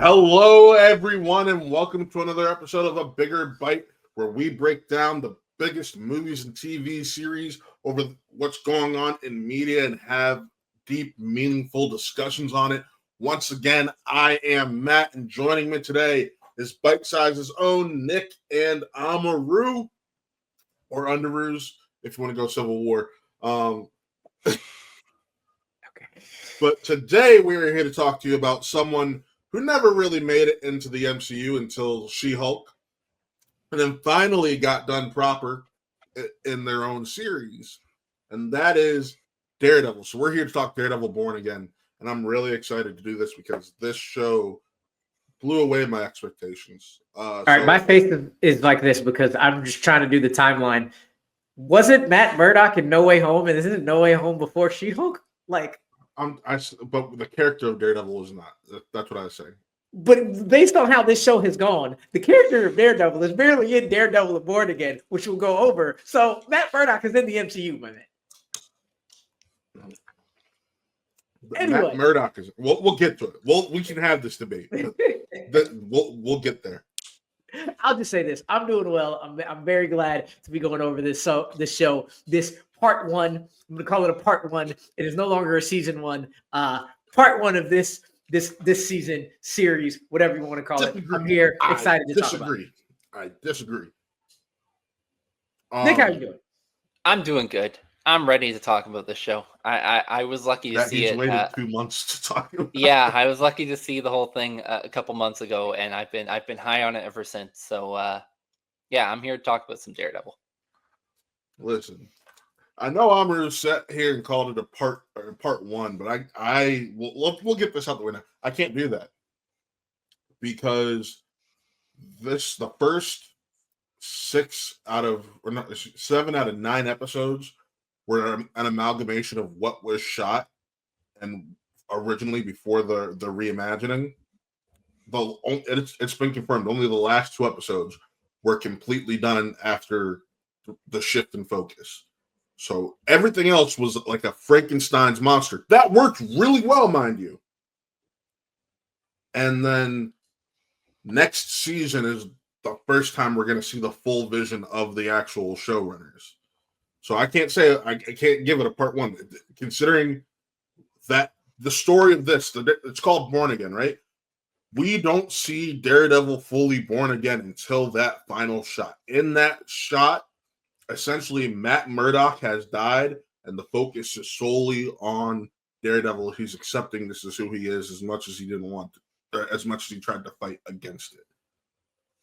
Hello, everyone, and welcome to another episode of A Bigger Bite, where we break down the biggest movies and TV series over what's going on in media and have deep, meaningful discussions on it. Once again, I am Matt, and joining me today is Bitesize's own Nick and Amarú, or Underoos, if you want to go Civil War. Okay. But today we are here to talk to you about someone who never really made it into the MCU until She-Hulk, and then finally got done proper in their own series, and that is Daredevil. So we're here to talk Daredevil Born Again, and I'm really excited to do this because this show blew away my expectations. All right, my face is like this because I'm just trying to do the timeline. Wasn't Matt Murdock in No Way Home, and isn't No Way Home before She-Hulk? Like, but the character of Daredevil is not. That's what I was saying. But based on how this show has gone, the character of Daredevil is barely in Daredevil Born Again, which we'll go over. So Matt Murdock is in the MCU, my man. Anyway. Matt Murdock is. We'll get to it. We can have this debate. We'll get there. I'll just say this: I'm doing well. I'm very glad to be going over this show, this part one. I'm going to call it a part one. It is no longer a season one. Part one of this season series, whatever you want to call it. I'm here excited to talk about it. I disagree. Nick, how you doing? I'm doing good. I'm ready to talk about this show. I was lucky to see it. Waited 2 months to talk about. Yeah, I was lucky to see the whole thing a couple months ago, and I've been high on it ever since. So yeah, I'm here to talk about some Daredevil. Listen, I know Amarú sat here and called it a part one, but we'll get this out the way now. I can't do that because the first 7 out of 9 episodes were an amalgamation of what was shot and originally before the reimagining. It's been confirmed. Only the last 2 episodes were completely done after the shift in focus. So everything else was like a Frankenstein's monster. That worked really well, mind you. And then next season is the first time we're going to see the full vision of the actual showrunners. So I can't say I can't give it a part one, considering that the story of this, it's called Born Again, right? We don't see Daredevil fully born again until that final shot. In that shot, essentially Matt Murdock has died, and the focus is solely on Daredevil. He's accepting this is who he is as much as he didn't want to, or as much as he tried to fight against it.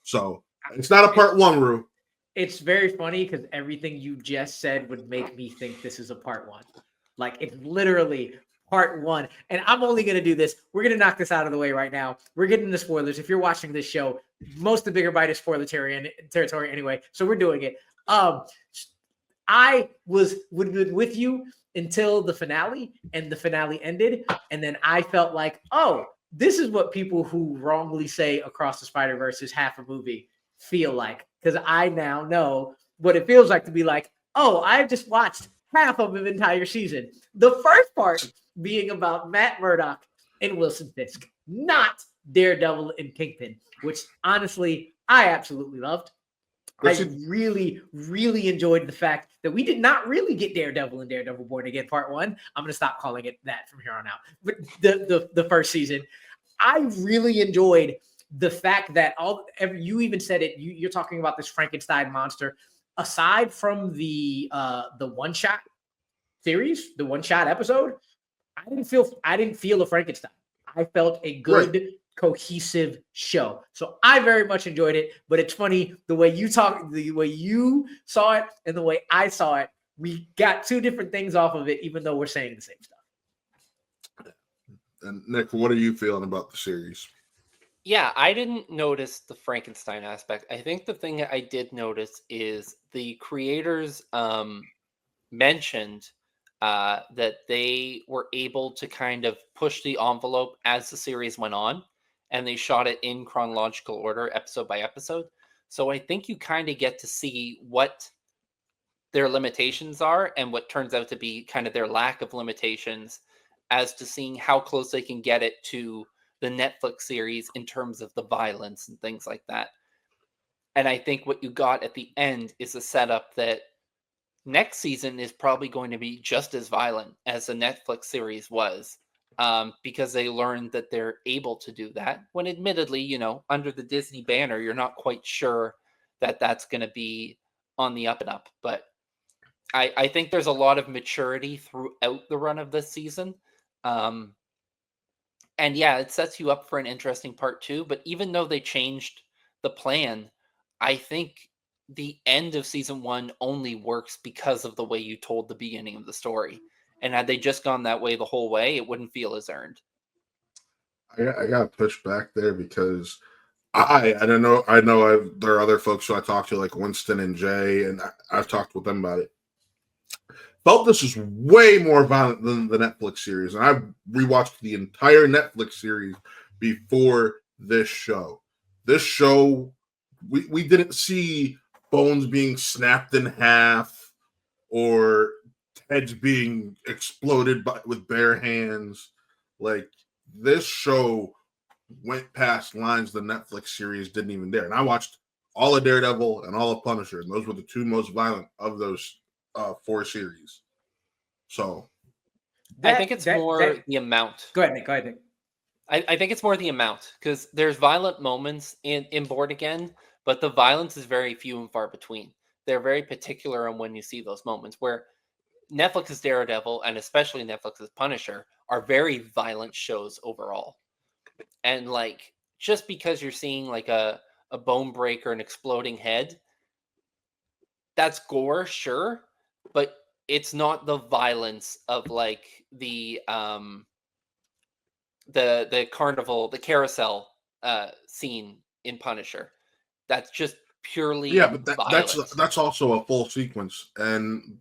So it's not a part one, Rue. It's very funny because everything you just said would make me think this is a part one. Like, it's literally part one. And I'm only going to do this. We're going to knock this out of the way right now. We're getting into spoilers. If you're watching this show, most of the Bigger Bite is spoiler territory anyway. So we're doing it. I would be with you until the finale, and the finale ended. And then I felt like, oh, this is what people who wrongly say Across the Spider-Verse is half a movie feel like. Because I now know what it feels like to be like, oh, I've just watched half of an entire season. The first part being about Matt Murdock and Wilson Fisk, not Daredevil and Kingpin, which honestly, I absolutely loved. I really, really enjoyed the fact that we did not really get Daredevil and Daredevil Born Again Part 1. I'm going to stop calling it that from here on out. But the first season, I really enjoyed the fact that you even said it. You're talking about this Frankenstein monster. Aside from the one shot series, the one shot episode, I didn't feel a Frankenstein. I felt a good, cohesive show. So I very much enjoyed it. But it's funny the way you saw it, and the way I saw it. We got 2 different things off of it, even though we're saying the same stuff. And Nick, what are you feeling about the series? Yeah, I didn't notice the Frankenstein aspect. I think the thing that I did notice is the creators mentioned that they were able to kind of push the envelope as the series went on, and they shot it in chronological order, episode by episode. So I think you kind of get to see what their limitations are and what turns out to be kind of their lack of limitations as to seeing how close they can get it to the Netflix series in terms of the violence and things like that. And I think what you got at the end is a setup that next season is probably going to be just as violent as the Netflix series was, because they learned that they're able to do that. When admittedly, you know, under the Disney banner, you're not quite sure that that's going to be on the up and up. But I think there's a lot of maturity throughout the run of this season. And yeah, it sets you up for an interesting part 2. But even though they changed the plan, I think the end of season 1 only works because of the way you told the beginning of the story. And had they just gone that way the whole way, it wouldn't feel as earned. I got to push back there because I don't know. There are other folks who I talked to, like Winston and Jay, and I've talked with them about it. Felt this is way more violent than the Netflix series, and I rewatched the entire Netflix series before this show. This show, we didn't see bones being snapped in half or heads being exploded with bare hands. Like, this show went past lines the Netflix series didn't even dare. And I watched all of Daredevil and all of Punisher, and those were the 2 most violent of those 4 series. So I think it's more the amount. Go ahead, Nick. I think it's more the amount, because there's violent moments in Born Again, but the violence is very few and far between. They're very particular on when you see those moments, where Netflix's Daredevil and especially Netflix's Punisher are very violent shows overall. And like, just because you're seeing like a bone break or an exploding head, that's gore, sure, but it's not the violence of like the carnival, the carousel scene in Punisher. That's just purely but violent. that's also a full sequence, and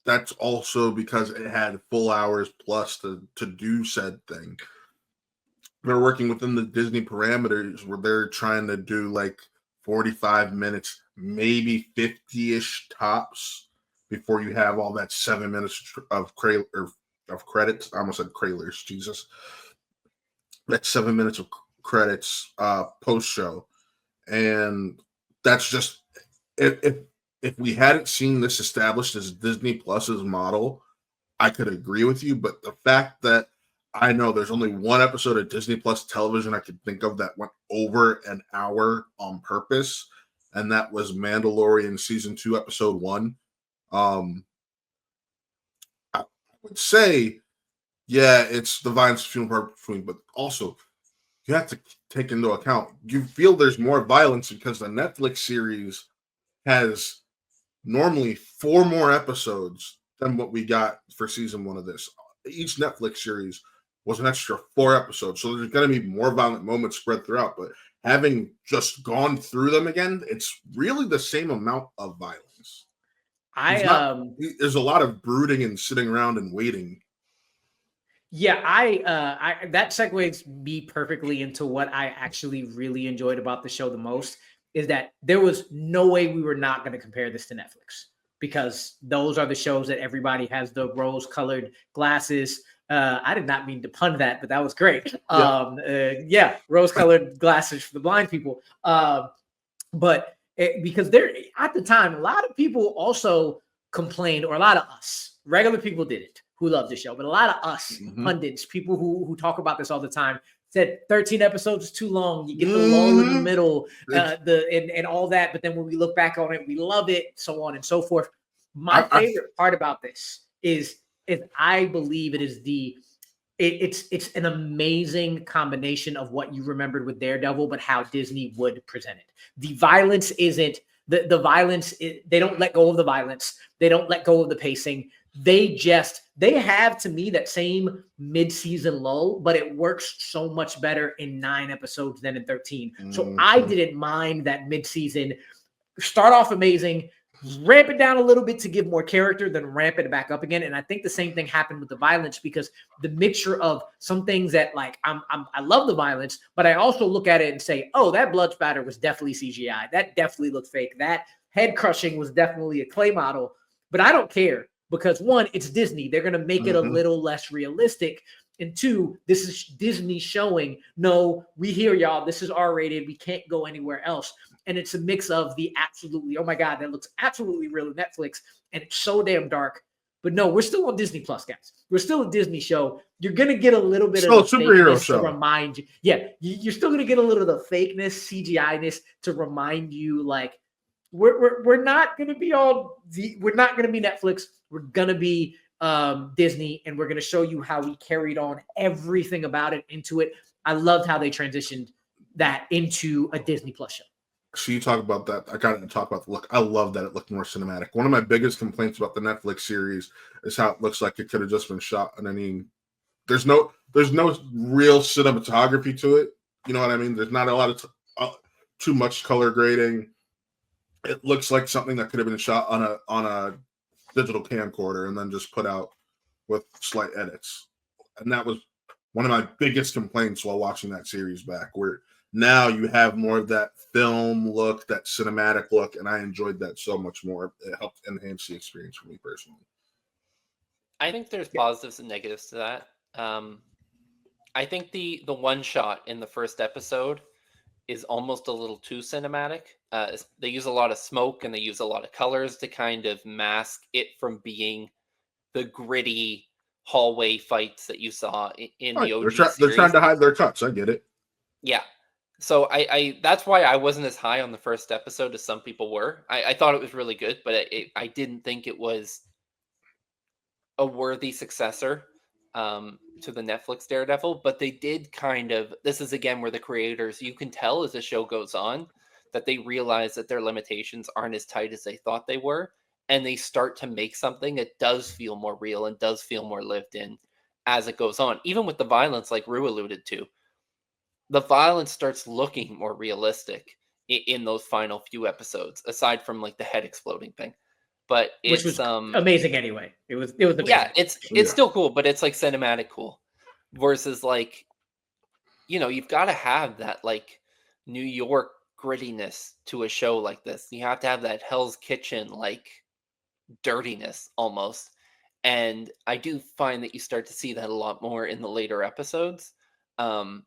that's also because it had full hours plus to do said thing. They're working within the Disney parameters where they're trying to do like 45 minutes, maybe 50-ish tops before you have all that 7 minutes of credits. I almost said trailers, Jesus. That's 7 minutes of credits post show. And that's just, if we hadn't seen this established as Disney Plus's model, I could agree with you. But the fact that I know there's only one episode of Disney Plus television I could think of that went over an hour on purpose, and that was Mandalorian season 2, episode 1. I would say, yeah, it's the violence few and far between, but also you have to take into account, you feel there's more violence because the Netflix series has normally 4 more episodes than what we got for season 1 of this. Each Netflix series was an extra 4 episodes, so there's going to be more violent moments spread throughout. But having just gone through them again, it's really the same amount of violence. There's a lot of brooding and sitting around and waiting. Yeah, I that segues me perfectly into what I actually really enjoyed about the show the most, is that there was no way we were not going to compare this to Netflix, because those are the shows that everybody has the rose-colored glasses. I did not mean to pun that, but that was great. Yeah, rose-colored glasses for the blind people. Because there, at the time, a lot of people also complained, or a lot of us, regular people didn't, who love the show, but a lot of us pundits, people who talk about this all the time, said 13 episodes is too long. You get the lull in the middle, and all that. But then when we look back on it, we love it, so on and so forth. My favorite part about this is I believe it is it's an amazing combination of what you remembered with Daredevil, but how Disney would present it. The violence isn't the violence. They don't let go of the violence. They don't let go of the pacing. They have, to me, that same mid-season lull, but it works so much better in 9 episodes than in 13. So I didn't mind that mid-season start off amazing, ramp it down a little bit to give more character, then ramp it back up again. And I think the same thing happened with the violence, because the mixture of some things that, like, I love the violence, but I also look at it and say, oh, that blood spatter was definitely CGI. That definitely looked fake. That head crushing was definitely a clay model. But I don't care, because one, it's Disney. They're going to make it a little less realistic. And 2, this is Disney showing, no, we hear y'all. This is R-rated. We can't go anywhere else. And it's a mix of the absolutely, oh my God, that looks absolutely real on Netflix. And it's so damn dark. But no, we're still on Disney Plus, guys. We're still a Disney show. You're gonna get a little bit Still of a superhero fakeness show. to remind you. Yeah, you're still gonna get a little of the fakeness, CGI-ness to remind you, like, we're not gonna be we're not gonna be Netflix. We're gonna be Disney, and we're gonna show you how we carried on everything about it into it. I loved how they transitioned that into a Disney Plus show. So you talk about that. I got to talk about the look. I love that it looked more cinematic. One of my biggest complaints about the Netflix series is how it looks like it could have just been shot. And I mean, there's no real cinematography to it. You know what I mean? There's not a lot of too much color grading. It looks like something that could have been shot on a digital camcorder and then just put out with slight edits. And that was one of my biggest complaints while watching that series back, where now you have more of that film look, that cinematic look, and I enjoyed that so much more. It helped enhance the experience for me personally. I think there's positives and negatives to that. I think the one shot in the first episode is almost a little too cinematic. They use a lot of smoke and they use a lot of colors to kind of mask it from being the gritty hallway fights that you saw in the OG series. They're trying to hide their cuts. I get it. Yeah. So I that's why I wasn't as high on the first episode as some people were. I thought it was really good, but I didn't think it was a worthy successor to the Netflix Daredevil. But they did kind of, this is again where the creators, you can tell as the show goes on, that they realize that their limitations aren't as tight as they thought they were. And they start to make something that does feel more real and does feel more lived in as it goes on. Even with the violence, like Rue alluded to, the violence starts looking more realistic in those final few episodes, aside from like the head exploding thing. But it's Which was amazing anyway. It was amazing. Yeah, it's still cool, but it's like cinematic cool. Versus like, you've got to have that like New York grittiness to a show like this. You have to have that Hell's Kitchen like dirtiness almost. And I do find that you start to see that a lot more in the later episodes. And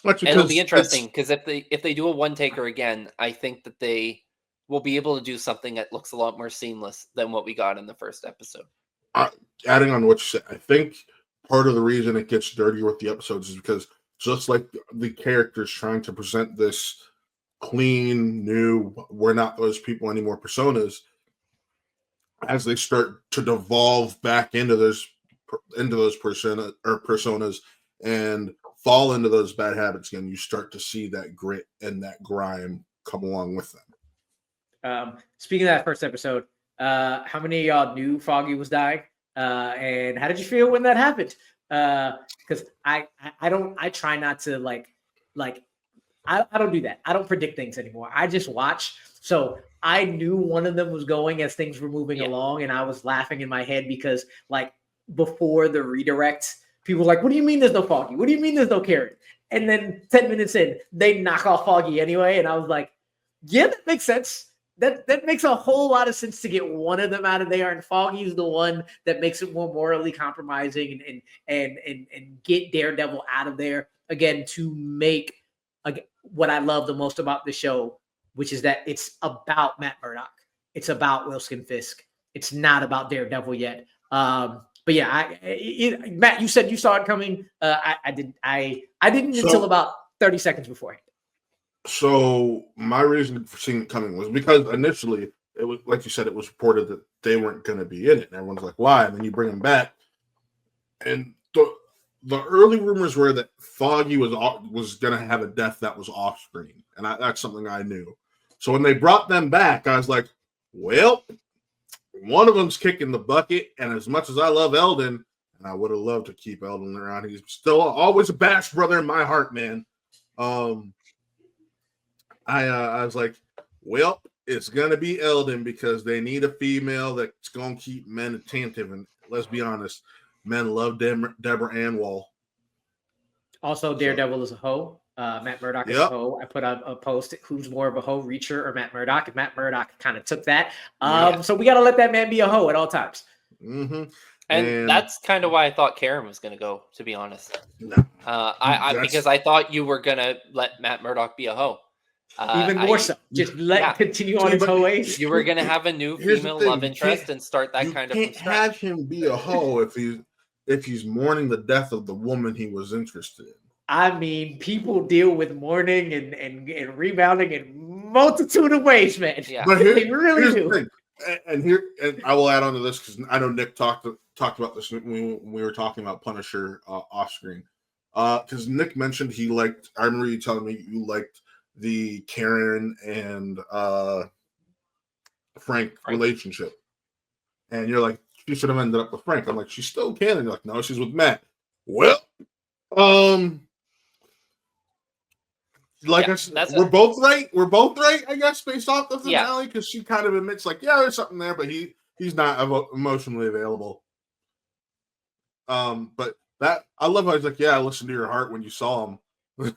it'll be interesting because if they do a one taker again, I think that they will be able to do something that looks a lot more seamless than what we got in the first episode. Adding on what you said, I think part of the reason it gets dirtier with the episodes is because just like the characters trying to present this clean, new, we're not those people anymore personas, as they start to devolve back into those personas and fall into those bad habits again, you start to see that grit and that grime come along with them. Speaking of that first episode, how many of y'all knew Foggy was dying? And how did you feel when that happened? Because I try not to I don't do that. I don't predict things anymore. I just watch. So I knew one of them was going as things were moving along, and I was laughing in my head because like before the redirect, people were like, what do you mean there's no Foggy? What do you mean there's no Karen? And then 10 minutes in, they knock off Foggy anyway. And I was like, yeah, that makes sense. That makes a whole lot of sense to get one of them out of there. And Foggy is the one that makes it more morally compromising and get Daredevil out of there again to make what I love the most about the show, which is that it's about Matt Murdock. It's about Wilson Fisk. It's not about Daredevil yet. But yeah, Matt, you said you saw it coming. I didn't until about 30 seconds beforehand. So my reason for seeing it coming was because initially it was, like you said, it was reported that they weren't going to be in it, and everyone's like, "Why?" And then you bring them back, and the early rumors were that Foggy was going to have a death that was off screen, and that's something I knew. So when they brought them back, I was like, "Well, one of them's kicking the bucket." And as much as I love Eldon, and I would have loved to keep Eldon around, he's still always a Bash brother in my heart, man. I was like, well, it's going to be Eldon because they need a female that's going to keep men attentive. And let's be honest, men love Deborah Ann Wall. Also, Daredevil is a hoe. Matt Murdock is a hoe. I put out a post, who's more of a hoe, Reacher or Matt Murdock? And Matt Murdock kind of took that. So we got to let that man be a hoe at all times. Mm-hmm. And that's kind of why I thought Karen was going to go, to be honest. No, Because I thought you were going to let Matt Murdock be a hoe. Even more so. Just continue on See, its but hoe ways. You were going to have a new Here's the female thing, love you interest can't- and start that you kind of from can't scratch. have him be a hoe if he's mourning the death of the woman he was interested in. I mean, people deal with mourning and rebounding in multitude of ways, man. Yeah. But They really here's do. the thing. And I will add on to this because I know Nick talked about this when we were talking about Punisher off screen. Because Nick mentioned he liked. I remember you telling me you liked the Karen and Frank relationship, and you're like, she should have ended up with Frank. I'm like, she's still canon. You're like, no, she's with Matt. Well, like I said, we're both right. We're both right, I guess, based off the finale, because she kind of admits, like, yeah, there's something there, but he's not emotionally available. But that I love how he's like, yeah, I listened to your heart when you saw him. I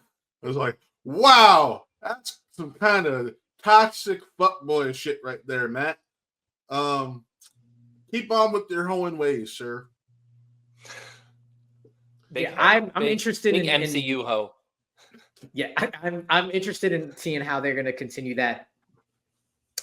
was like, wow, that's some kind of toxic fuckboy shit right there, Matt. Keep on with your hoeing ways, sir. I'm interested in in MCU hoe. Yeah, I'm interested in seeing how they're going to continue that.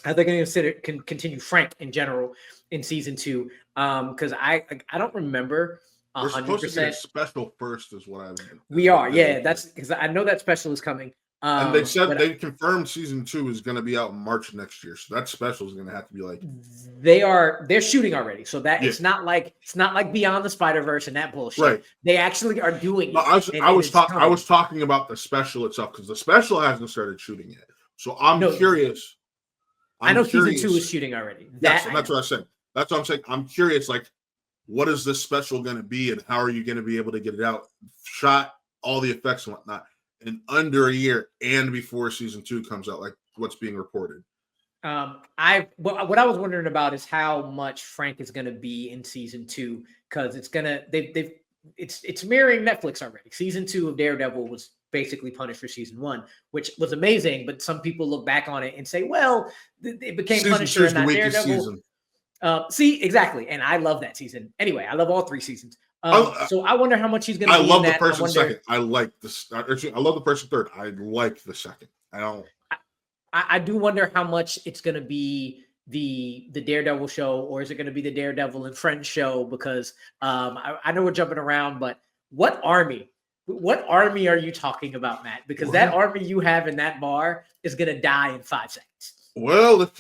How they're going to continue Frank in general in season 2. Because I don't remember 100%. We're supposed to get a special first, is what we are. Yeah, that's because I know that special is coming. And they said they confirmed season 2 is going to be out in March next year, so that special is going to have to be like they're shooting already, so that it's not like Beyond the Spider-Verse and that bullshit. Right. They actually are doing it. No, I was talking about the special itself because the special hasn't started shooting yet. So I'm curious. I know season 2 is shooting already. That's what I said. That's what I'm saying. I'm curious, like, what is this special going to be, and how are you going to be able to get it out, shot, all the effects and whatnot, in under a year and before season 2 comes out, like what's being reported. What I was wondering about is how much Frank is going to be in season 2, because it's gonna it's mirroring Netflix already. Season 2 of Daredevil was basically Punisher season 1, which was amazing, but some people look back on it and say, well, it became season Punisher and not Daredevil. Season. See, exactly, and I love that season. Anyway, I love all 3 seasons. So I wonder how much he's going to be in that. I love the person second. I like this. I love the person third. I like the second. I do wonder how much it's going to be the Daredevil show, or is it going to be the Daredevil and Friends show? Because I know we're jumping around, but what army are you talking about, Matt? Because that army you have in that bar is going to die in 5 seconds. Well, if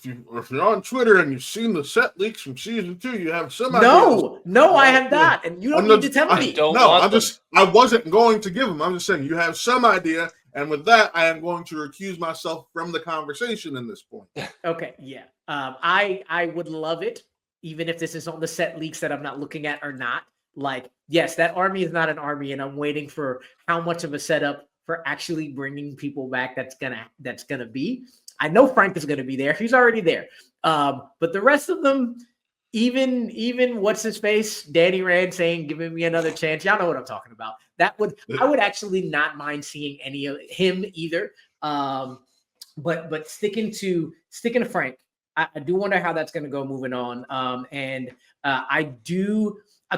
you're on Twitter and you've seen the set leaks from season 2, you have some idea. No, I have not, and you don't need to tell me. I wasn't going to give them. I'm just saying you have some idea, and with that, I am going to recuse myself from the conversation in this point. Okay, yeah. I would love it, even if this is on the set leaks that I'm not looking at or not. Like, yes, that army is not an army, and I'm waiting for how much of a setup for actually bringing people back that's gonna be. I know Frank is going to be there. He's already there. But the rest of them, even what's his face, Danny Rand saying, "Giving me another chance." Y'all know what I'm talking about. I would actually not mind seeing any of him either. But sticking to Frank, I do wonder how that's going to go moving on. I'll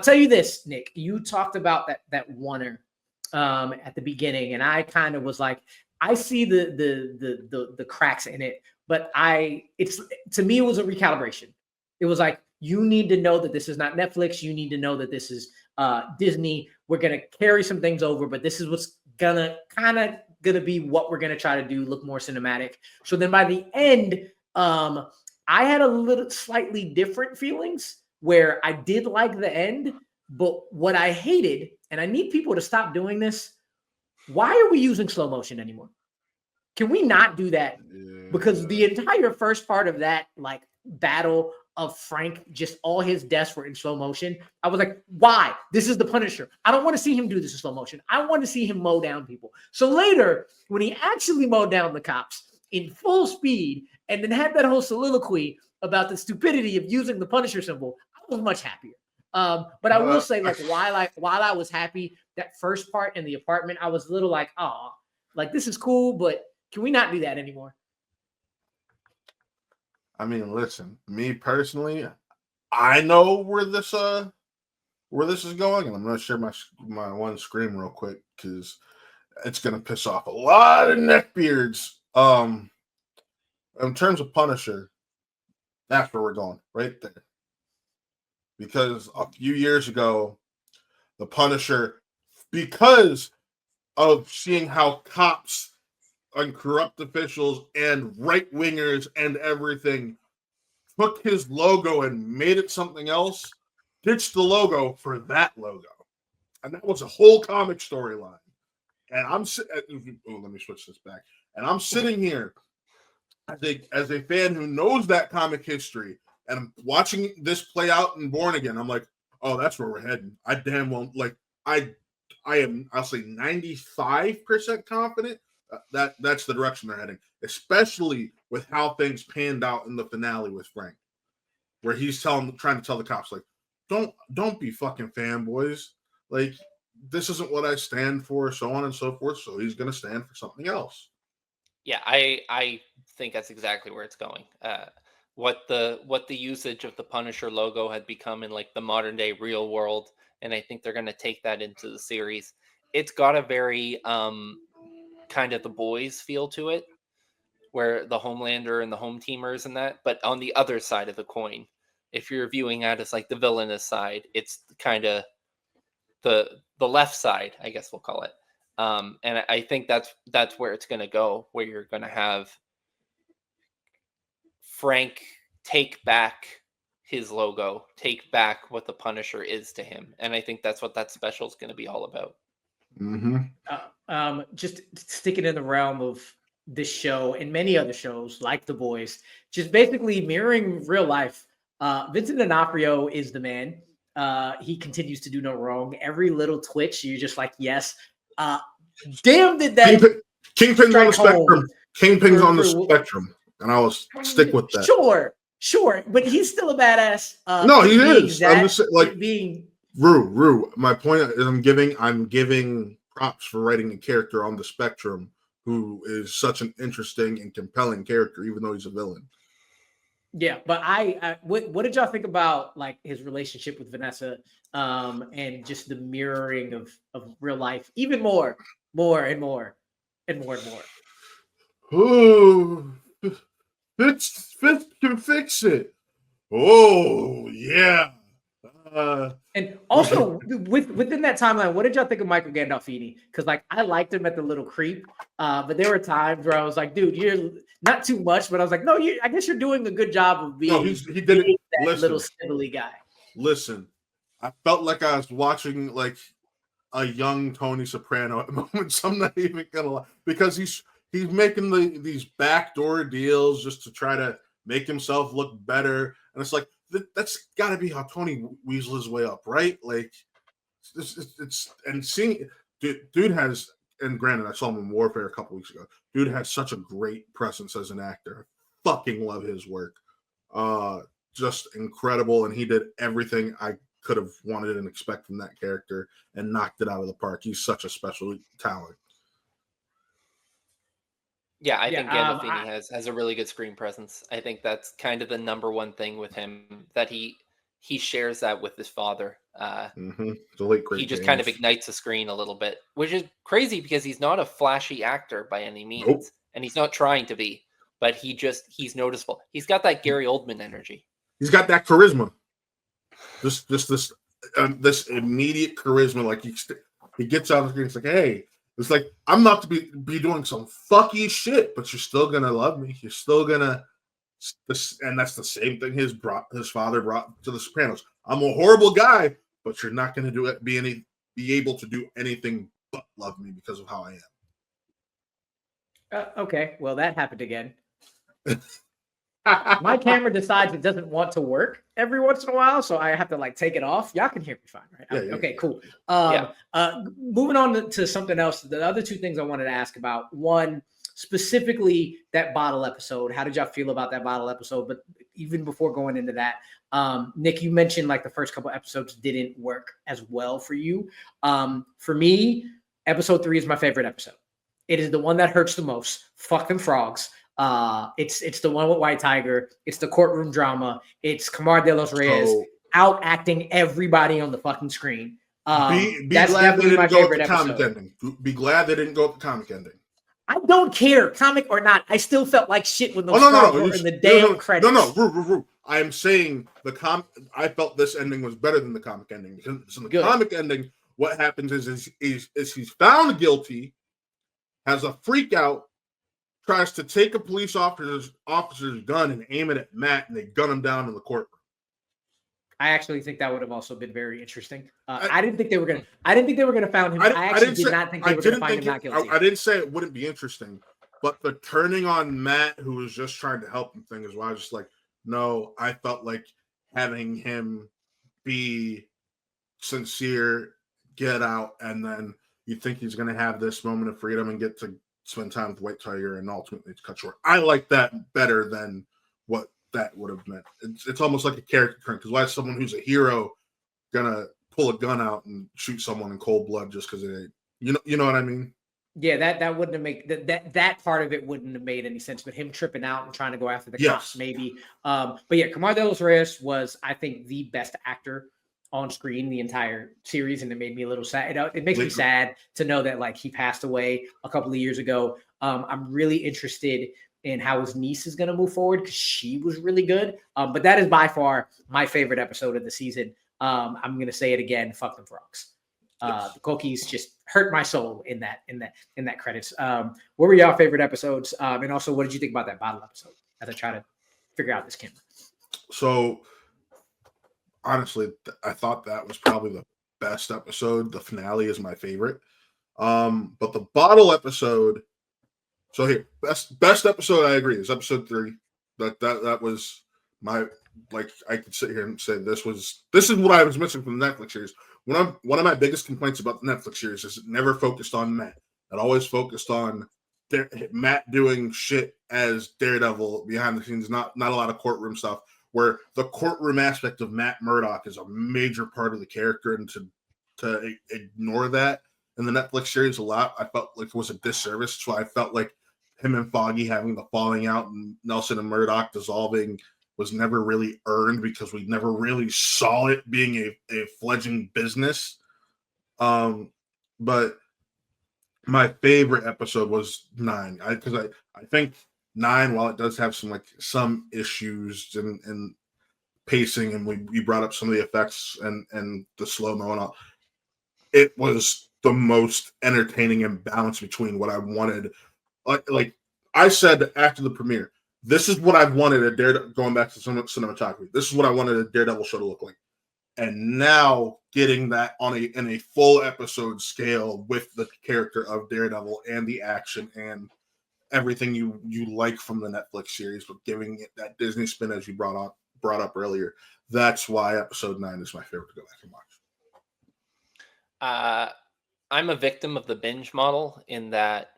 tell you this, Nick. You talked about that oneer at the beginning, and I kind of was like, I see the cracks in it, but to me it was a recalibration. It was like, you need to know that this is not Netflix. You need to know that this is Disney. We're gonna carry some things over, but this is what's gonna be what we're gonna try to do, look more cinematic. So then by the end, I had a little slightly different feelings where I did like the end, but what I hated, and I need people to stop doing this. Why are we using slow motion anymore? Can we not do that? Yeah. Because the entire first part of that, like, battle of Frank, just all his deaths were in slow motion. I was like, why? This is the Punisher. I don't want to see him do this in slow motion. I want to see him mow down people. So later, when he actually mowed down the cops in full speed and then had that whole soliloquy about the stupidity of using the Punisher symbol, I was much happier. But I will say, like, while I was happy, that first part in the apartment, I was a little like, oh, like, this is cool, but can we not do that anymore? I mean, listen, me personally, I know where this is going, and I'm gonna share my one screen real quick because it's gonna piss off a lot of neckbeards. In terms of Punisher, that's where we're going, right there. Because a few years ago, the Punisher, because of seeing how cops and corrupt officials and right wingers and everything took his logo and made it something else, ditched the logo for that logo. And that was a whole comic storyline. And let me switch this back. And I'm sitting here as a fan who knows that comic history, and I'm watching this play out in Born Again. I'm like, oh, that's where we're heading. I damn well I'll say 95% confident that that's the direction they're heading, especially with how things panned out in the finale with Frank, where he's trying to tell the cops, like, don't be fucking fanboys. Like, this isn't what I stand for, so on and so forth. So he's gonna stand for something else. Yeah, I think that's exactly where it's going. What the usage of the Punisher logo had become in like the modern day real world, and I think they're going to take that into the series. It's got a very kind of The Boys feel to it, where the Homelander and the Home Teamers and that. But on the other side of the coin, if you're viewing it as like the villainous side, it's kind of the left side, I guess we'll call it. And I think that's where it's going to go, where you're going to have Frank take back his logo, take back what the Punisher is to him. And I think that's what that special is going to be all about. Mm-hmm. Just sticking in the realm of this show and many other shows like The Boys, just basically mirroring real life. Vincent D'Onofrio is the man. He continues to do no wrong. Every little twitch, you're just like, yes. Damn, did that Kingpin's on the spectrum. Kingpin's on the spectrum, and I will stick with that. Sure, but he's still a badass. No, he is. I'm just like being Rue. My point is, I'm giving props for writing a character on the spectrum who is such an interesting and compelling character, even though he's a villain. Yeah, but what did y'all think about like his relationship with Vanessa, and just the mirroring of real life, even more and more. Ooh, Fitz can fix it. Oh yeah. And also within that timeline, what did y'all think of Michael Gandolfini? Because like I liked him at the Little Creep, but there were times where I was like, dude, you're not too much, but I was like, no, I guess you're doing a good job of being. No, he did it. That little snivelly guy. Listen, I felt like I was watching like a young Tony Soprano at moments. I'm not even gonna lie, because he's making these backdoor deals just to try to make himself look better, and it's like that's got to be how Tony weasels his way up, right? Like it's and seeing dude has, and granted, I saw him in Warfare a couple weeks ago. Dude has such a great presence as an actor. Fucking love his work. Just incredible, and he did everything I could have wanted and expect from that character and knocked it out of the park. He's such a special talent. Yeah, I think Gandolfini has a really good screen presence. I think that's kind of the number one thing with him, that he shares that with his father. The late great he just James. kind of ignites the screen a little bit, which is crazy because he's not a flashy actor by any means, Nope. And he's not trying to be, but he's noticeable. He's got that Gary Oldman energy. He's got that charisma. This immediate charisma. Like he gets out of the screen. It's like, hey, it's like, I'm not to be doing some fucky shit, but you're still gonna love me. You're still gonna, and that's the same thing his father brought to The Sopranos. I'm a horrible guy, but you're not gonna be able to do anything but love me because of how I am. Okay, well that happened again. My camera decides it doesn't want to work every once in a while, so I have to like take it off. Y'all can hear me fine, right? Yeah. Okay, cool. Moving on to something else. The other two things I wanted to ask about. One, specifically that bottle episode. How did y'all feel about that bottle episode? But even before going into that, Nick, you mentioned like the first couple episodes didn't work as well for you. For me, episode 3 is my favorite episode. It is the one that hurts the most. Fucking frogs. It's the one with White Tiger. It's the courtroom drama. It's Camar de los Reyes out acting everybody on the fucking screen. Be That's glad they definitely my didn't go with favorite the comic episode. ending. Be glad they didn't go with the comic ending. I don't care, comic or not. I still felt like shit when those no, frogs were in the damn credits. No. I am saying I felt this ending was better than the comic ending because in the comic ending, what happens is he's found guilty, has a freak out, tries to take a police officer's gun and aim it at Matt, and they gun him down in the courtroom. I actually think that would have also been very interesting. I didn't think they were gonna. I didn't think they were gonna find him. I actually did not think they were gonna find him not guilty. I didn't say it wouldn't be interesting, but the turning on Matt, who was just trying to help him, thing is why I was just like, no. I felt like having him be sincere, get out, and then you think he's gonna have this moment of freedom and get to spend time with White Tiger, and ultimately it's cut short. I like that better than what that would have meant. It's almost like a character turn, because why is someone who's a hero gonna pull a gun out and shoot someone in cold blood just because it ain't? You know what I mean? Yeah, that wouldn't have made that part of it wouldn't have made any sense. But him tripping out and trying to go after the cops, maybe. But yeah, Camar de los Reyes was, I think, the best actor on screen the entire series, and it made me a little sad. It makes me sad to know that like he passed away a couple of years ago. I'm really interested in how his niece is going to move forward because she was really good. But that is by far my favorite episode of the season. I'm going to say it again. Fuck them frogs. The cookies just hurt my soul in that credits. What were y'all favorite episodes? And also, what did you think about that bottle episode as I try to figure out this camera? So honestly, I thought that was probably the best episode. The finale is my favorite. But the bottle episode. So here, best episode, I agree, is episode 3. That was my, like, I could sit here and say this is what I was missing from the Netflix series. One of my biggest complaints about the Netflix series is it never focused on Matt. It always focused on Matt doing shit as Daredevil behind the scenes, not a lot of courtroom stuff, where the courtroom aspect of Matt Murdock is a major part of the character, and to ignore that in the Netflix series a lot, I felt like it was a disservice. So I felt like him and Foggy having the falling out and Nelson and Murdock dissolving was never really earned because we never really saw it being a fledgling business. But my favorite episode was 9. Because I think 9, while it does have some issues and pacing, and we brought up some of the effects and the slow-mo and all, it was the most entertaining and balanced between what I wanted. Like I said after the premiere, this is what I wanted a Daredevil, going back to cinematography. This is what I wanted a Daredevil show to look like. And now getting that in a full episode scale with the character of Daredevil and the action and everything you like from the Netflix series, but giving it that Disney spin as you brought up earlier. That's why episode 9 is my favorite to go back and watch. I'm a victim of the binge model in that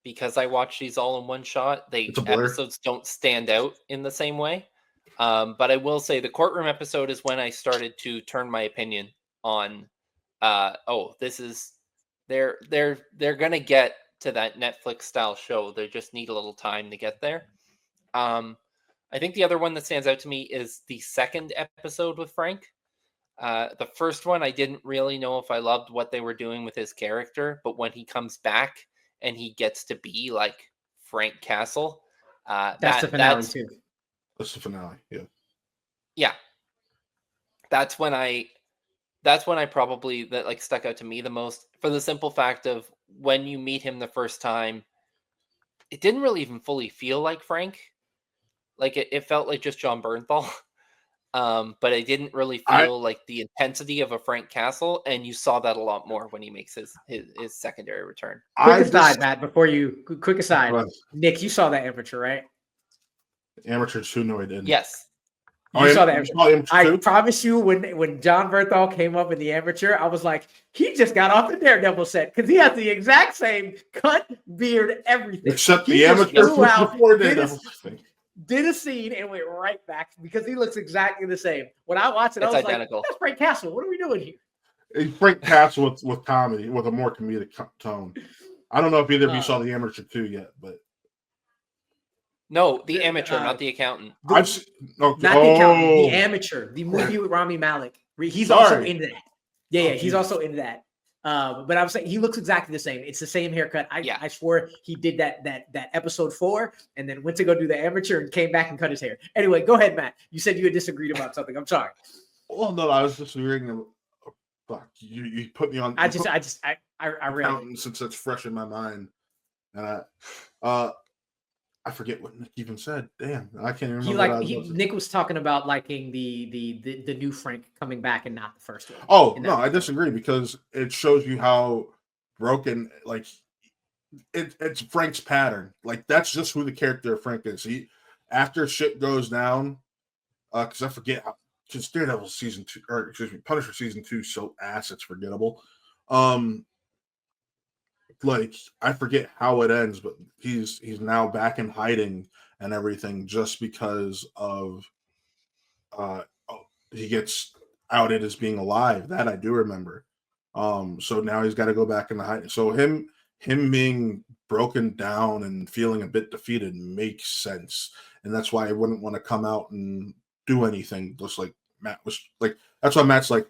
because I watch these all in one shot, episodes don't stand out in the same way. But I will say the courtroom episode is when I started to turn my opinion on. This is they're gonna get to that Netflix style show. They just need a little time to get there. I think the other one that stands out to me is the second episode with Frank. The first one, I didn't really know if I loved what they were doing with his character, but when he comes back and he gets to be like Frank Castle, that's the finale too. That's the finale, yeah. Yeah. That's when I probably that stuck out to me the most, for the simple fact of when you meet him the first time, it didn't really even fully feel like Frank. Like it felt like just John Bernthal. But it didn't really feel like the intensity of a Frank Castle, and you saw that a lot more when he makes his secondary return. Quick aside, Matt, quick aside, Nick, you saw that amateur, right? Amateur 2, no, I didn't. Yes. You saw that. I promise you, when John Bernthal came up in the amateur, I was like, he just got off the Daredevil set because he has the exact same cut, beard, everything. Except the amateur before Daredevil. Did a scene and went right back because he looks exactly the same. When I watched it, I was identical. Like, that's Frank Castle. What are we doing here? Frank Castle with comedy, with a more comedic tone. I don't know if either of you saw the Amateur 2 yet, but No, the amateur, not the accountant. I've seen, okay. Not the accountant, the amateur, the movie with Rami Malek. He's also Sorry. into that. Yeah, he's Jesus. also into that. But I was saying he looks exactly the same. It's the same haircut. I swore he did that episode 4 and then went to go do the amateur and came back and cut his hair. Anyway, go ahead, Matt. You said you had disagreed about something. I'm sorry. Well, no, I was just reading. Fuck, you put me on. I read it. Since it's fresh in my mind, and I forget what Nick even said. Damn, I can't remember. Nick was talking about liking the new Frank coming back and not the first one. Oh no, I disagree because it shows you how broken. Like it's Frank's pattern. Like that's just who the character of Frank is. He after shit goes down, because I forget how. Because Daredevil season 2, or excuse me, Punisher season 2, so ass it's forgettable. Like I forget how it ends, but he's now back in hiding and everything just because of he gets outed as being alive. That I do remember. So now he's got to go back in the hiding. So him being broken down and feeling a bit defeated makes sense, and that's why I wouldn't want to come out and do anything. Just like Matt was like, that's why Matt's like,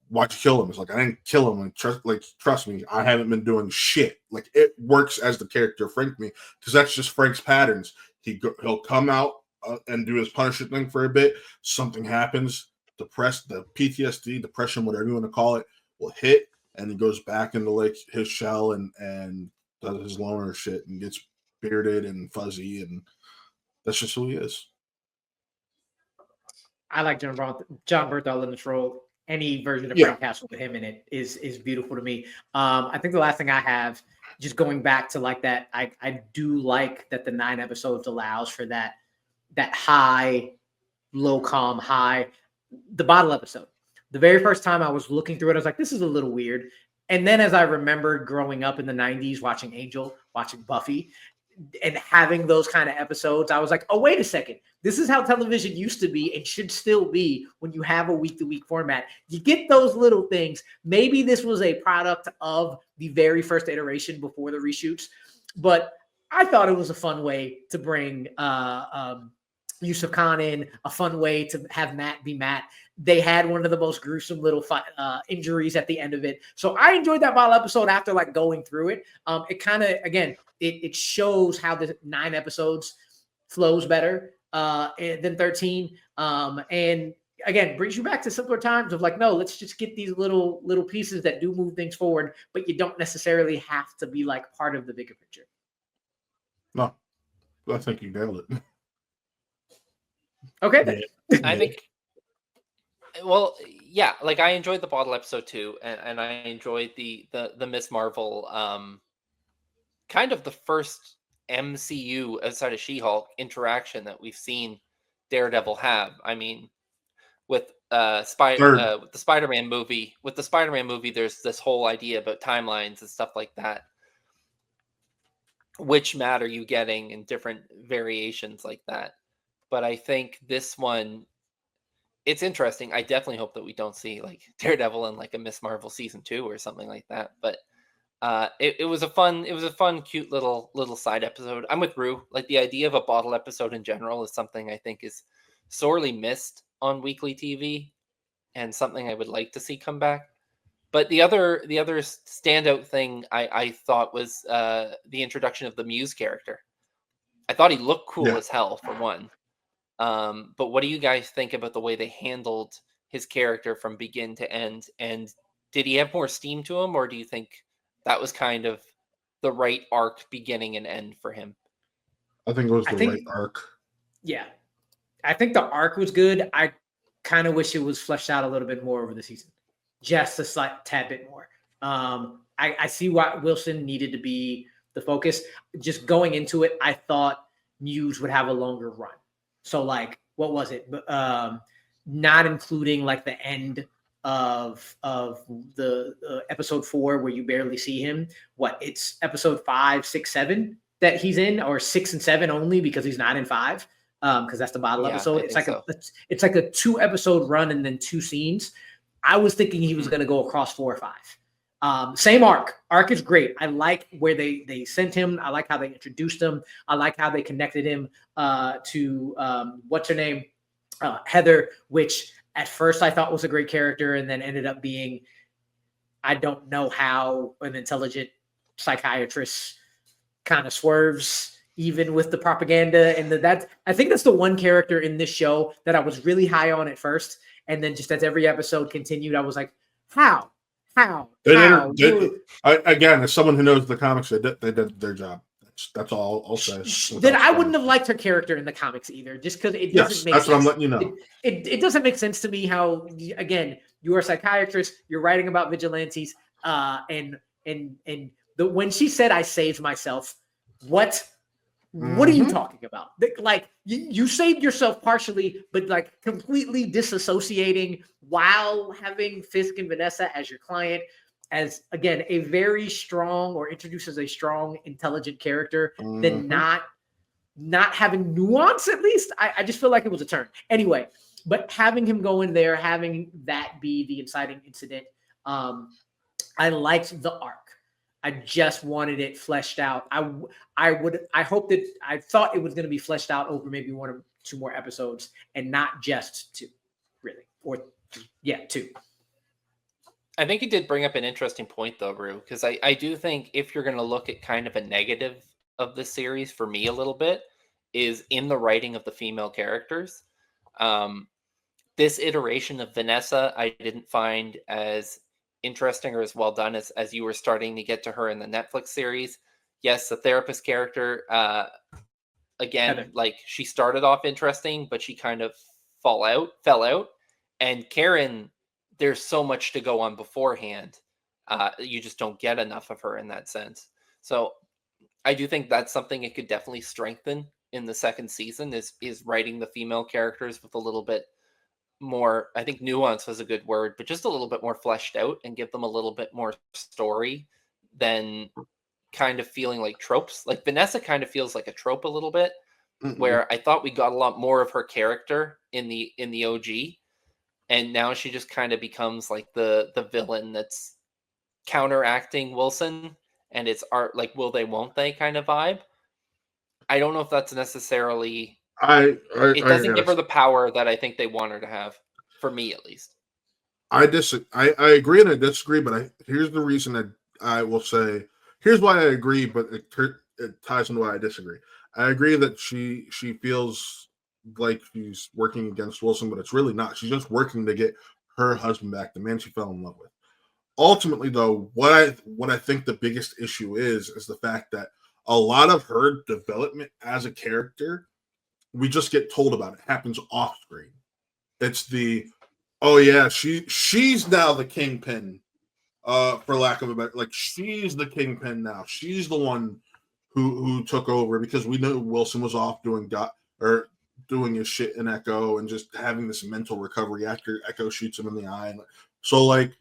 why'd you kill him? It's like, I didn't kill him. And trust me, I haven't been doing shit. Like it works as the character Frank me, because that's just Frank's patterns. He'll come out and do his Punisher thing for a bit. Something happens, the PTSD, depression, whatever you want to call it, will hit, and he goes back into like his shell and does his loner shit and gets bearded and fuzzy, and that's just who he is. I like John Bernthal in this role. Any version of Frank Castle with him in it is beautiful to me. I think the last thing I have, just going back to like that, I do like that the 9 episodes allows for that high, low, calm, high. The bottle episode. The very first time I was looking through it, I was like, this is a little weird. And then as I remembered growing up in the 90s, watching Angel, watching Buffy, and having those kind of episodes, I was like, oh, wait a second. This is how television used to be and should still be when you have a week-to-week format. You get those little things. Maybe this was a product of the very first iteration before the reshoots, but I thought it was a fun way to bring Yusuf Khan in, a fun way to have Matt be Matt. They had one of the most gruesome little injuries at the end of it. So I enjoyed that bottle episode after like going through it. It kind of, again, it shows how the 9 episodes flows better than 13. And again, brings you back to simpler times of like, no, let's just get these little pieces that do move things forward, but you don't necessarily have to be like part of the bigger picture. No, I think you nailed it. Okay. Then. I think, well, yeah, like I enjoyed the bottle episode too, and I enjoyed the Miss Marvel, kind of the first MCU outside of She-Hulk interaction that we've seen Daredevil have. I mean, with the Spider-Man movie, there's this whole idea about timelines and stuff like that. Which Matt are you getting in different variations like that? But I think this one, it's interesting. I definitely hope that we don't see like Daredevil in like a Miss Marvel season 2 or something like that. But it was a fun, cute little side episode. I'm with Rue. Like the idea of a bottle episode in general is something I think is sorely missed on weekly TV, and something I would like to see come back. But the other standout thing I thought was the introduction of the Muse character. I thought he looked cool as hell for one. But what do you guys think about the way they handled his character from begin to end? And did he have more steam to him, or do you think that was kind of the right arc beginning and end for him? I think it was the right arc. Yeah. I think the arc was good. I kind of wish it was fleshed out a little bit more over the season. Just a slight tad bit more. I see why Wilson needed to be the focus. Just going into it, I thought Muse would have a longer run. So like, what was it? Not including like the end of the episode 4 where you barely see him. It's episode 5, 6, 7 that he's in, or 6 and 7 only because he's not in 5. Because that's the bottle episode. It's like a 2 episode run and then 2 scenes. I was thinking he was going to go across 4 or 5. Same arc. Arc is great. I like where they sent him. I like how they introduced him. I like how they connected him to what's her name, Heather, which at first I thought was a great character, and then ended up being, I don't know how an intelligent psychiatrist kind of swerves even with the propaganda and that's, I think that's the one character in this show that I was really high on at first, and then just as every episode continued, I was like, how? Again, as someone who knows the comics, they did their job. That's all I'll say. Then I wouldn't have liked her character in the comics either, just because it doesn't make sense. That's what I'm letting you know. It doesn't make sense to me how, again, you're a psychiatrist, you're writing about vigilantes, and when she said, "I saved myself," what are you talking about? Like, you saved yourself partially, but like completely disassociating while having Fisk and Vanessa as your client, as again a very strong, or introduces a strong, intelligent character, then not having nuance. At least I just feel like it was a turn anyway. But having him go in there, having that be the inciting incident, I liked the arc. I just wanted it fleshed out. I thought it was going to be fleshed out over maybe 1 or 2 more episodes, and not just 2, really, or 2. I think you did bring up an interesting point, though, Rue, because I do think if you're going to look at kind of a negative of the series, for me a little bit, is in the writing of the female characters. This iteration of Vanessa, I didn't find as interesting or as well done as you were starting to get to her in the Netflix series. Yes, the therapist character, again, Heather, like, she started off interesting, but she kind of fell out. And Karen, there's so much to go on beforehand. You just don't get enough of her in that sense. So I do think that's something it could definitely strengthen in the second season, is writing the female characters with a little bit more, I think nuance was a good word, but just a little bit more fleshed out, and give them a little bit more story than kind of feeling like tropes. Like Vanessa kind of feels like a trope a little bit, where I thought we got a lot more of her character in the OG, and now she just kind of becomes like the villain that's counteracting Wilson, and it's art like will they won't they kind of vibe. I don't know if that's necessarily, it doesn't give her the power that I think they want her to have, for me at least. I agree and I disagree, but here's the reason that I will say, here's why I agree, but it ties into why I disagree. I agree that she feels like she's working against Wilson, but it's really not. She's just working to get her husband back, the man she fell in love with. Ultimately, though, what I think the biggest issue is the fact that a lot of her development as a character, we just get told about it. Happens off screen. It's the, oh yeah, she's now the kingpin, for lack of a better, like, she's the kingpin now. She's the one who took over, because we know Wilson was off doing his shit in Echo, and just having this mental recovery after Echo shoots him in the eye. So like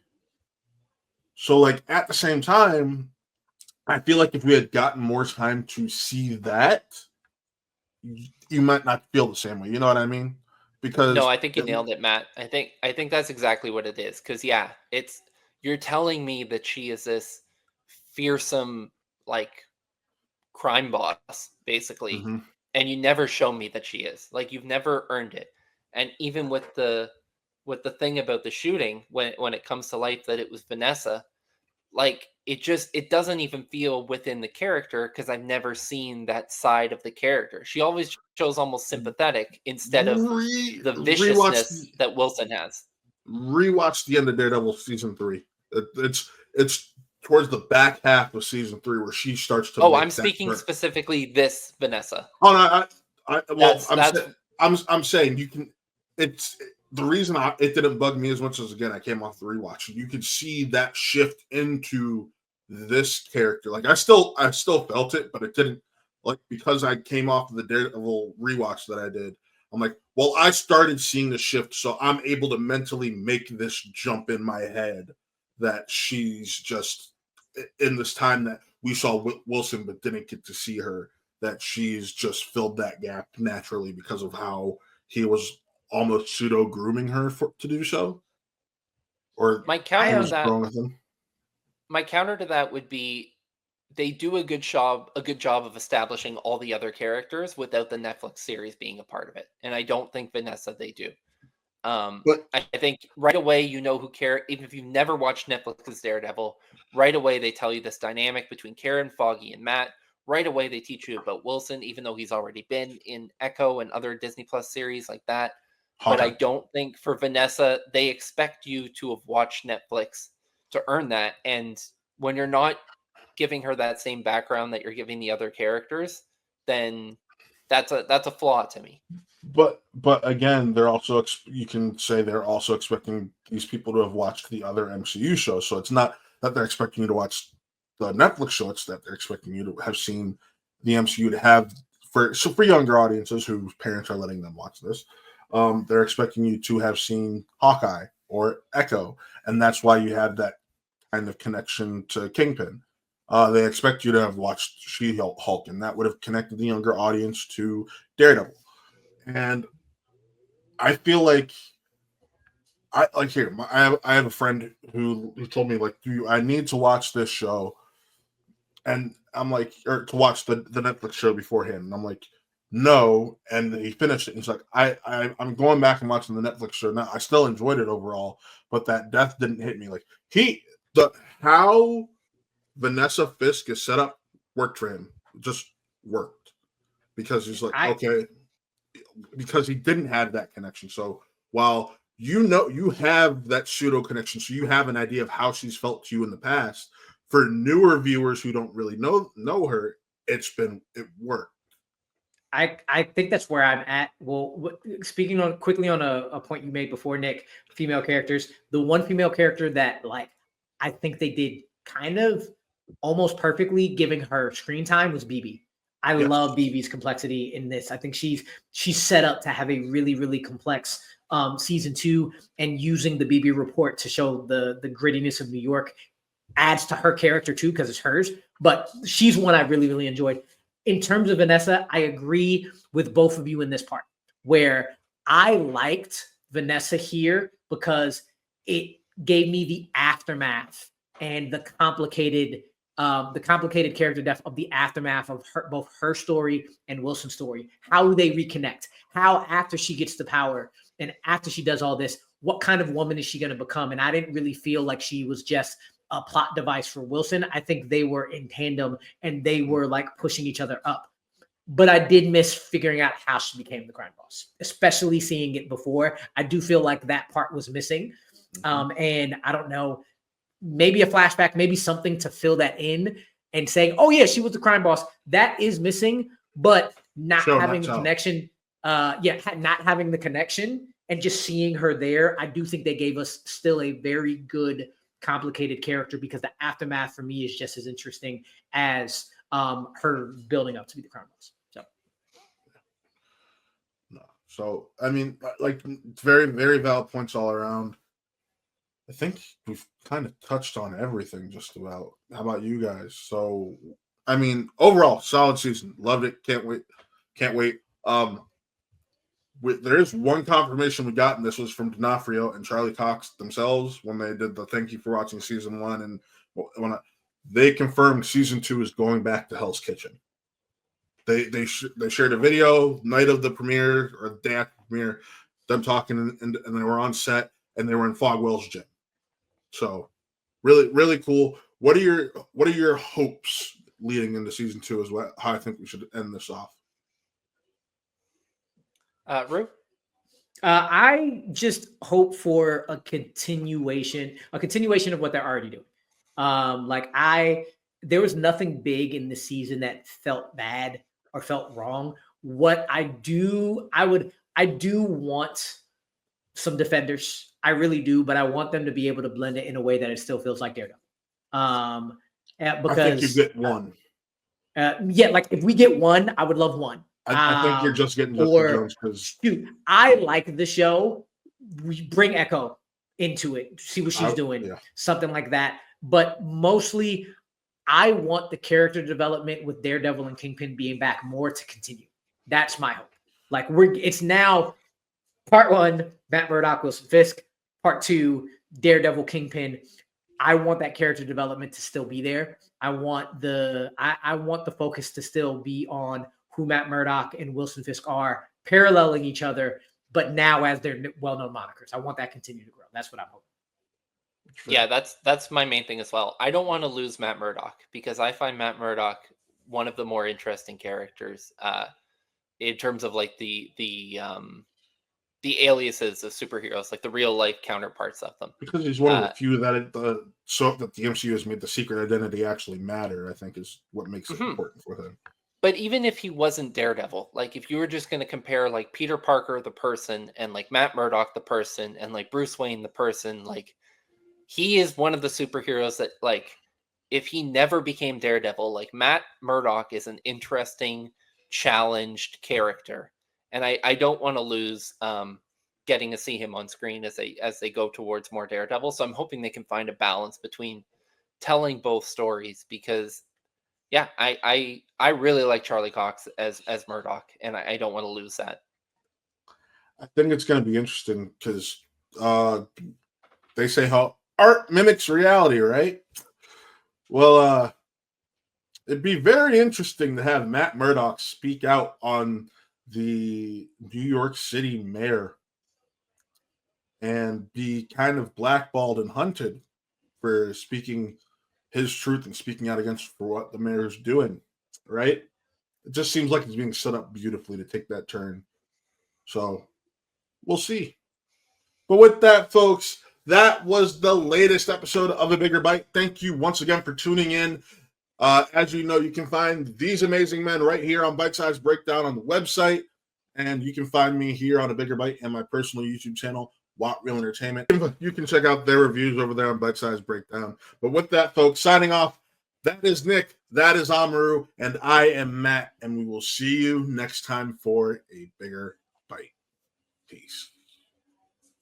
at the same time, I feel like if we had gotten more time to see that, you might not feel the same way. You know what I mean? Because no, I think you nailed it, Matt. I think that's exactly what it is. Because yeah, you're telling me that she is this fearsome, like, crime boss, basically, and you never show me that she is. Like, you've never earned it. And even with the thing about the shooting, when it comes to light that it was Vanessa, like, it doesn't even feel within the character, because I've never seen that side of the character. She always shows almost sympathetic instead of the viciousness that Wilson has. Rewatch the end of Daredevil season 3. It's towards the back half of season 3 where she starts to. Oh, I'm speaking specifically this Vanessa. Oh no, I'm saying you can. It's the reason it didn't bug me as much as, again, I came off the rewatch. You could see that shift into this character. Like, I still felt it, but it didn't, like, because I came off of the Daredevil rewatch that I did. I'm like, well, I started seeing the shift, so I'm able to mentally make this jump in my head that she's just, in this time that we saw Wilson but didn't get to see her, that she's just filled that gap naturally because of how he was almost pseudo grooming her to do so. Or my counter to that, my counter to that would be they do a good job of establishing all the other characters without the Netflix series being a part of it. And I don't think Vanessa they do. But I think right away you know who Karen, even if you've never watched Netflix's Daredevil, right away they tell you this dynamic between Karen, Foggy, and Matt. Right away they teach you about Wilson, even though he's already been in Echo and other Disney Plus series like that. But I Hawkeye. don't think for Vanessa they expect you to have watched Netflix to earn that. And when you're not giving her that same background that you're giving the other characters, then that's a flaw to me. But again, they're also you can say they're also expecting these people to have watched the other MCU shows. So it's not that they're expecting you to watch the Netflix show; it's that they're expecting you to have seen the MCU to have for younger audiences whose parents are letting them watch this. They're expecting you to have seen Hawkeye or Echo, and that's why you have that kind of connection to Kingpin. They expect you to have watched She-Hulk, and that would have connected the younger audience to Daredevil. And I feel like I have a friend who told me like, I need to watch this show, and I'm like, or to watch the Netflix show beforehand, and I'm like, no. And he finished it. And he's like, I'm going back and watching the Netflix show now. I still enjoyed it overall, but that death didn't hit me. Like how Vanessa Fisk is set up worked for him. It just worked because he's like, okay. Because he didn't have that connection. So while you have that pseudo connection, so you have an idea of how she's felt to you in the past, for newer viewers who don't really know her, it worked. I think that's where I'm at. Well, speaking quickly on a point you made before, Nick, female characters, the one female character that like I think they did kind of almost perfectly giving her screen time was BB. I love BB's complexity in this. I think she's set up to have a really, really complex season 2, and using the BB report to show the grittiness of New York adds to her character too, because it's hers. But she's one I really, really enjoyed. In terms of Vanessa, I agree with both of you in this part, where I liked Vanessa here because it gave me the aftermath and the complicated character depth of the aftermath of both her story and Wilson's story. How do they reconnect? How, after she gets the power and after she does all this, what kind of woman is she going to become? And I didn't really feel like she was just a plot device for Wilson. I think they were in tandem and they were like pushing each other up. But I did miss figuring out how she became the crime boss, especially seeing it before. I do feel like that part was missing. And I don't know, maybe a flashback, maybe something to fill that in and saying, oh yeah, she was the crime boss. That is missing, but not having the connection. Not having the connection and just seeing her there. I do think they gave us still a very good, complicated character, because the aftermath for me is just as interesting as her building up to be the crime boss. So I mean, like, very, very valid points all around. I think we've kind of touched on everything just about. How about you guys? So, I mean, overall, solid season. Loved it. Can't wait. There is one confirmation we got, and this was from D'Onofrio and Charlie Cox themselves when they did the thank you for watching season 1, and they confirmed season 2 is going back to Hell's Kitchen. They shared a video night of the premiere or the day after the premiere, them talking, and they were on set and they were in Fogwell's gym. So really, really cool. What are your hopes leading into season 2 is how I think we should end this off. Rue? I just hope for a continuation of what they're already doing. There was nothing big in the season that felt bad or felt wrong. What I do want some defenders. I really do, but I want them to be able to blend it in a way that it still feels like Daredevil. Because I think you get one. Like if we get one, I would love one. I think you're just getting Jessica Jones because I like the show. We bring Echo into it, see what she's doing, something like that. But mostly, I want the character development with Daredevil and Kingpin being back more to continue. That's my hope. Like it's now part 1, Matt Murdock, Wilson Fisk. Part 2, Daredevil, Kingpin. I want that character development to still be there. I want the focus to still be on who Matt Murdock and Wilson Fisk are, paralleling each other, but now as their well-known monikers. I want that to continue to grow. That's what I'm hoping. Yeah, that's my main thing as well. I don't want to lose Matt Murdock because I find Matt Murdock one of the more interesting characters in terms of like the aliases of superheroes, like the real life counterparts of them. Because he's one of the few that the MCU has made the secret identity actually matter, I think is what makes it important for him. But even if he wasn't Daredevil, like if you were just going to compare like Peter Parker the person and like Matt Murdock the person and like Bruce Wayne the person, like he is one of the superheroes that, like, if he never became Daredevil, like Matt Murdock is an interesting, challenged character, and I don't want to lose getting to see him on screen as they go towards more Daredevil. So I'm hoping they can find a balance between telling both stories because, yeah, I really like Charlie Cox as Murdock, and I don't want to lose that. I think it's going to be interesting because they say how art mimics reality, right? Well, it'd be very interesting to have Matt Murdock speak out on the New York City mayor and be kind of blackballed and hunted for speaking his truth and speaking out against for what the mayor's doing, right? It just seems like it's being set up beautifully to take that turn. So we'll see. But with that, folks, that was the latest episode of A Bigger Bite. Thank you once again for tuning in. As you know, you can find these amazing men right here on Bitesize Breakdown on the website. And you can find me here on A Bigger Bite and my personal YouTube channel, Watt Real Entertainment. You can check out their reviews over there on Bitesize Breakdown. But with that, folks, signing off, that is Nick, that is Amaru, and I am Matt. And we will see you next time for A Bigger Bite. Peace.